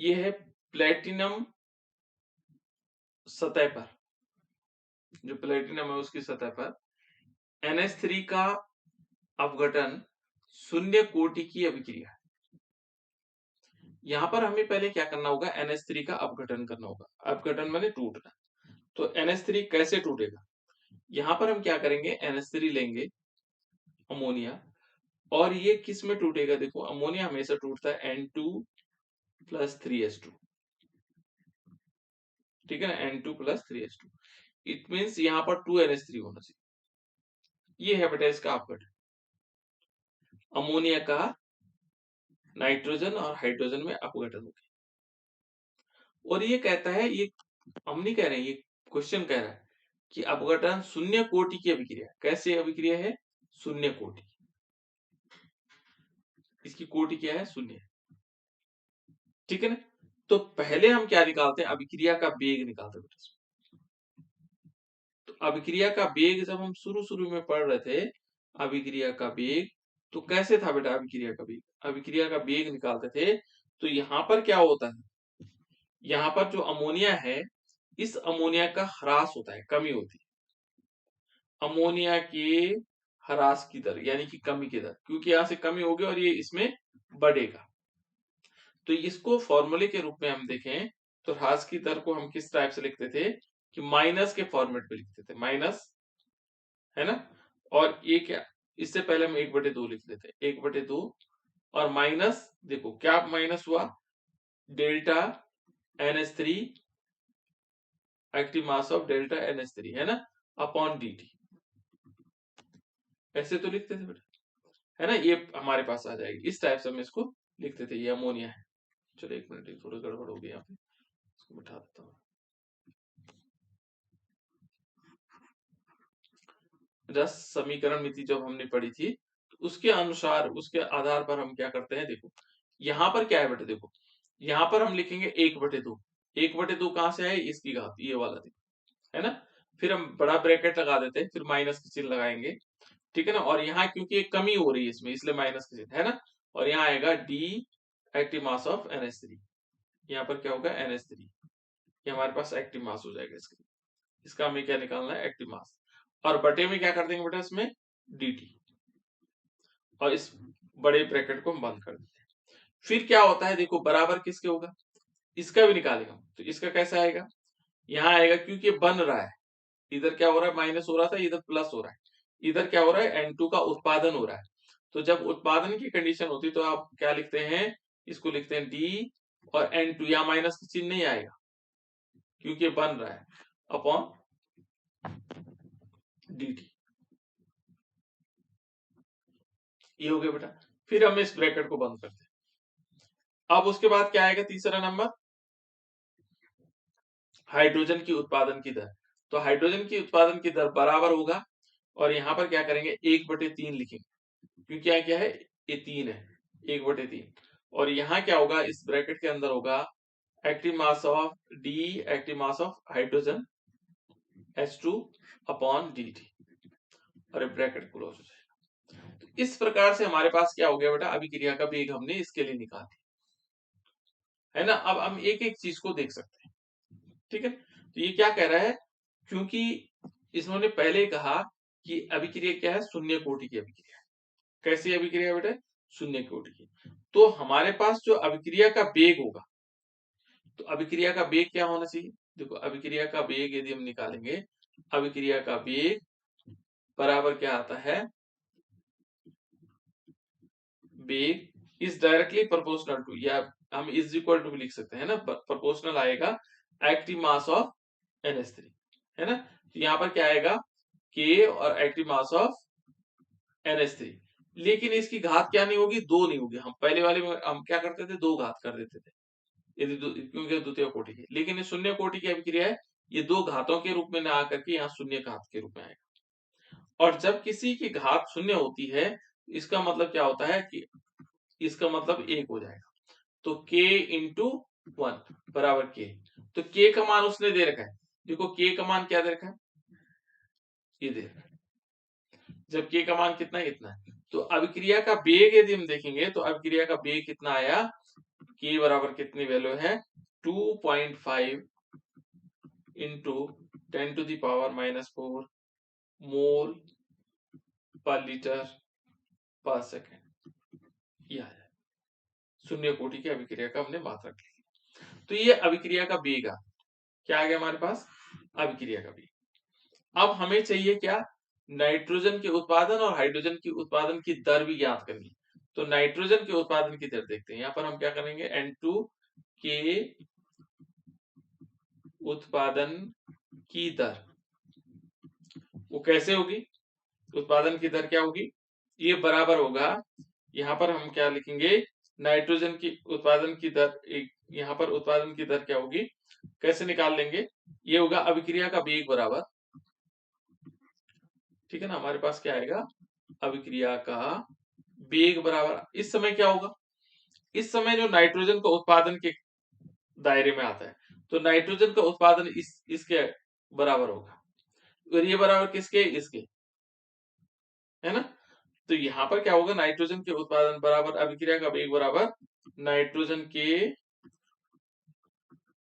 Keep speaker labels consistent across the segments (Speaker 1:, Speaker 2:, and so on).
Speaker 1: ये है प्लेटिनम सतह पर, जो प्लेटिनम है उसकी सतह पर NH3 का अपघटन शून्य कोटि की अभिक्रिया। यहाँ पर हमें पहले क्या करना होगा, NH3 का अपघटन करना होगा। अपघटन माने टूटना। तो NH3 कैसे टूटेगा, यहाँ पर हम क्या करेंगे, NH3 लेंगे अमोनिया, और ये किस में टूटेगा, देखो अमोनिया हमेशा टूटता है N2 प्लस 3H2, ठीक है ना, N2 plus 3H2। It means यहाँ पर 2NH3 होना चाहिए। ये है बेटा इसका अपघटन, अमोनिया का नाइट्रोजन और हाइड्रोजन में अपघटन हो गया। और ये कहता है, ये हम नहीं कह रहे हैं, ये क्वेश्चन कह रहा है कि अपघटन शून्य कोटि की अभिक्रिया। कैसे अभिक्रिया है, शून्य कोटि, इसकी कोटि क्या है, शून्य, ठीक है ना। तो पहले हम क्या निकालते हैं, अभिक्रिया का वेग निकालते हैं बेटा। तो अभिक्रिया का वेग जब हम शुरू में पढ़ रहे थे, अभिक्रिया का वेग, तो कैसे था बेटा अभिक्रिया का वेग, अभिक्रिया का वेग निकालते थे। तो यहाँ पर क्या होता है, यहाँ पर जो अमोनिया है, इस अमोनिया का ह्रास होता है, कमी होती है। अमोनिया के ह्रास की दर यानी कि कमी की दर, क्योंकि यहाँ से कमी होगी और ये इसमें बढ़ेगा। तो इसको फॉर्मूले के रूप में हम देखें तो ह्रास की दर को हम किस टाइप से लिखते थे, कि माइनस के फॉर्मेट में लिखते थे, माइनस, है ना। और ये क्या, इससे पहले हम 1/2 लिख लेते, 1/2, और माइनस, देखो क्या माइनस हुआ, delta NH3, active mass of delta NH3, है ना, अपॉन dt। ऐसे तो लिखते थे बेटा, है ना, ये हमारे पास आ जाएगी, इस टाइप से हम इसको लिखते थे। ये अमोनिया है। चलो 1 मिनट, थोड़ा गड़बड़ हो गया यहाँ पे, इसको बिठा देता हूँ। रस समीकरण नीति जब हमने पढ़ी थी, तो उसके अनुसार, उसके आधार पर हम क्या करते हैं, देखो यहाँ पर क्या है बेटा, देखो यहाँ पर हम लिखेंगे 1/2। 1/2 कहां से है, इसकी घात, ये वाला देखो, है ना। फिर हम बड़ा ब्रैकेट लगा देते हैं, फिर माइनस का चिन्ह लगाएंगे, ठीक है ना। और यहाँ क्योंकि एक कमी हो रही है इसमें, इसलिए माइनस का चिन्ह, है ना। और यहाँ आएगा D active mass of NH3, यहाँ पर क्या होगा NH3, ये हमारे पास एक्टिव मास हो जाएगा इसका। इसका हमें क्या निकालना है, एक्टिव मास, और बटे में क्या कर देंगे बेटा इसमें dt, और इस बड़े ब्रैकेट को हम बंद कर देते हैं। फिर क्या होता है, देखो बराबर किसके होगा, इसका भी निकालेगा। तो इसका कैसा आएगा, यहाँ आएगा, क्योंकि बन रहा है, इधर क्या हो रहा है, माइनस हो रहा था, इधर प्लस हो रहा है, इधर क्या हो रहा है, N2 का उत्पादन हो रहा है। तो जब उत्पादन की कंडीशन होती है तो आप क्या लिखते हैं, इसको लिखते हैं D, और N2, यहाँ माइनस का चिन्ह नहीं आएगा क्योंकि बन रहा है, अपॉन dt। ये हो गया बेटा। फिर हम इस ब्रैकेट को बंद करते हैं। अब उसके बाद क्या आएगा, तीसरा नंबर, हाइड्रोजन की उत्पादन की दर। तो हाइड्रोजन की उत्पादन की दर बराबर होगा, और यहाँ पर क्या करेंगे, 1/3 लिखेंगे, क्योंकि यहाँ क्या है, ये 3 है, 1/3। और यहाँ क्या होगा, इस ब्रैकेट के अंदर होगा active mass of D, active mass of hydrogen H2 upon dt, और ब्रैकेट क्लोज हो जाएगा। तो इस प्रकार से हमारे पास क्या हो गया बेटा, अभिक्रिया का वेग हमने इसके लिए निकाल दिया, है ना। अब हम एक एक चीज को देख सकते हैं, ठीक है। तो ये क्या कह रहा है, क्योंकि इन्होंने पहले कहा कि अभिक्रिया क्या है, शून्य कोटि की अभिक्रिया। कैसी अभिक्रिया बेटा, शून्य कोटि की। तो हमारे पास जो अभिक्रिया का वेग होगा, तो अभिक्रिया का वेग क्या होना चाहिए, देखो अभिक्रिया का वेग यदि हम निकालेंगे, अभिक्रिया का वेग बराबर क्या आता है, वेग इज डायरेक्टली प्रोपोर्शनल टू, या हम इज इक्वल टू भी लिख सकते हैं ना, प्रोपोर्शनल आएगा एक्टिव मास ऑफ NH3, है ना। तो यहाँ पर क्या आएगा, K और एक्टिव मास ऑफ NH3, लेकिन इसकी घात क्या नहीं होगी, 2 नहीं होगी। हम पहले वाले में हम क्या करते थे, 2 घात कर देते थे, यदि क्योंकि द्वितीय कोटि की। लेकिन ये शून्य कोटि की अभिक्रिया है, ये 2 घातों के रूप में ना आकर के यहाँ शून्य घात के रूप में आएगा। और जब किसी की घात शून्य होती है, इसका मतलब क्या होता है, कि इसका मतलब 1 हो जाएगा। तो K इंटू 1 बराबर K। तो K का मान उसने दे रखा है, देखो K का मान क्या दे रखा है, ये दे रखा है। जब K का मान कितना है, इतना है। तो अभिक्रिया का वेग यदि हम देखेंगे, तो अभिक्रिया का वेग कितना आया, के बराबर कितनी वैल्यू है 2.5 इंटू 10⁻⁻4 मोल पर लीटर पर सेकेंड। ये आ जाए शून्य कोटि की अभिक्रिया का हमने मात्रक लिखी। तो ये अभिक्रिया का वेग आ क्या आ गया हमारे पास अभिक्रिया का वेग। अब हमें चाहिए क्या नाइट्रोजन के उत्पादन और हाइड्रोजन की उत्पादन की दर भी ज्ञात करनी। तो नाइट्रोजन के उत्पादन की दर देखते हैं। यहाँ पर हम क्या करेंगे N2 के उत्पादन की दर वो कैसे होगी उत्पादन की दर क्या होगी ये बराबर होगा। यहाँ पर हम क्या लिखेंगे नाइट्रोजन की उत्पादन की दर यहाँ पर उत्पादन की दर क्या होगी कैसे निकाल लेंगे ये होगा अभिक्रिया का वेग बराबर ठीक है ना हमारे पास क्या आएगा अभिक्रिया का वेग बराबर इस समय क्या होगा इस समय जो नाइट्रोजन का उत्पादन के दायरे में आता है तो नाइट्रोजन का उत्पादन इसके बराबर होगा और ये बराबर किसके इसके है ना। तो यहाँ पर क्या होगा नाइट्रोजन के उत्पादन बराबर अभिक्रिया का वेग बराबर नाइट्रोजन के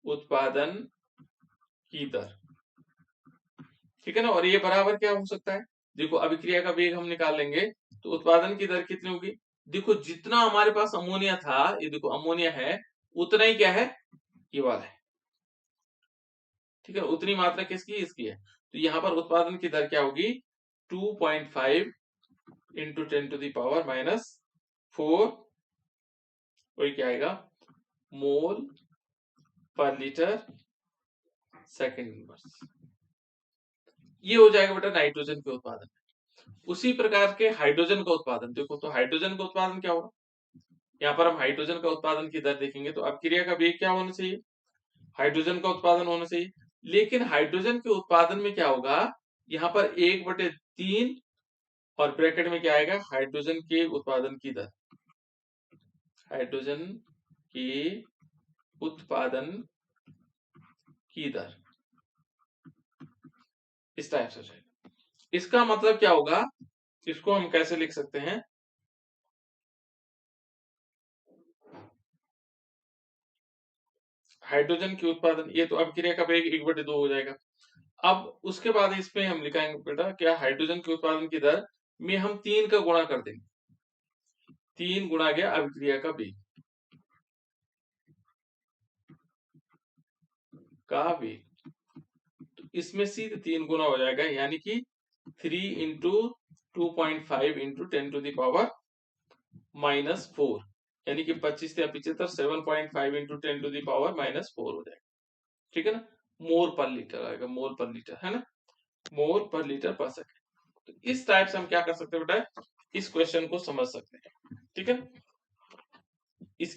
Speaker 1: उत्पादन की दर ठीक है ना। और ये बराबर क्या हो सकता है देखो अभिक्रिया का वेग हम निकाल लेंगे तो उत्पादन की दर कितनी होगी देखो जितना हमारे पास अमोनिया था ये देखो अमोनिया है उतना ही क्या है ये वाला है ठीक है उतनी मात्रा किसकी इसकी है। तो यहाँ पर उत्पादन की दर क्या होगी 2.5 इंटू 10⁻⁻4 वही क्या आएगा मोल पर लीटर सेकेंड इनवर्स। ये हो जाएगा बेटा नाइट्रोजन के उत्पादन। उसी प्रकार के हाइड्रोजन का उत्पादन देखो तो हाइड्रोजन का उत्पादन क्या होगा यहाँ पर हम हाइड्रोजन का उत्पादन की दर देखेंगे तो अभिक्रिया का वेग क्या होना चाहिए हाइड्रोजन का उत्पादन होना चाहिए। लेकिन हाइड्रोजन के उत्पादन में क्या होगा यहाँ पर 1/3 और ब्रैकेट में क्या आएगा हाइड्रोजन के उत्पादन की दर हाइड्रोजन के उत्पादन की दर इस टाइप से जाएगा। इसका मतलब क्या होगा इसको हम कैसे लिख सकते हैं हाइड्रोजन के उत्पादन ये तो अभिक्रिया का वेग 1/2 हो जाएगा। अब उसके बाद इसमें हम लिखाएंगे बेटा क्या हाइड्रोजन के उत्पादन की दर में हम 3 का गुणा कर देंगे 3 गुणा गया अभिक्रिया का वेग का वेग तो इसमें सीधे 3 गुना हो जाएगा यानी कि 3 इंटू 2.5 इंटू 10⁻⁻4 यानी कि 25 या 75 7.5 इंटू 10⁻⁻4 हो जाएगा ठीक है ना। मोल पर लीटर आएगा मोल पर लीटर है ना मोल पर लीटर पर सेकंड। तो इस टाइप से हम क्या कर सकते हैं बेटा इस क्वेश्चन को समझ सकते हैं ठीक है। इस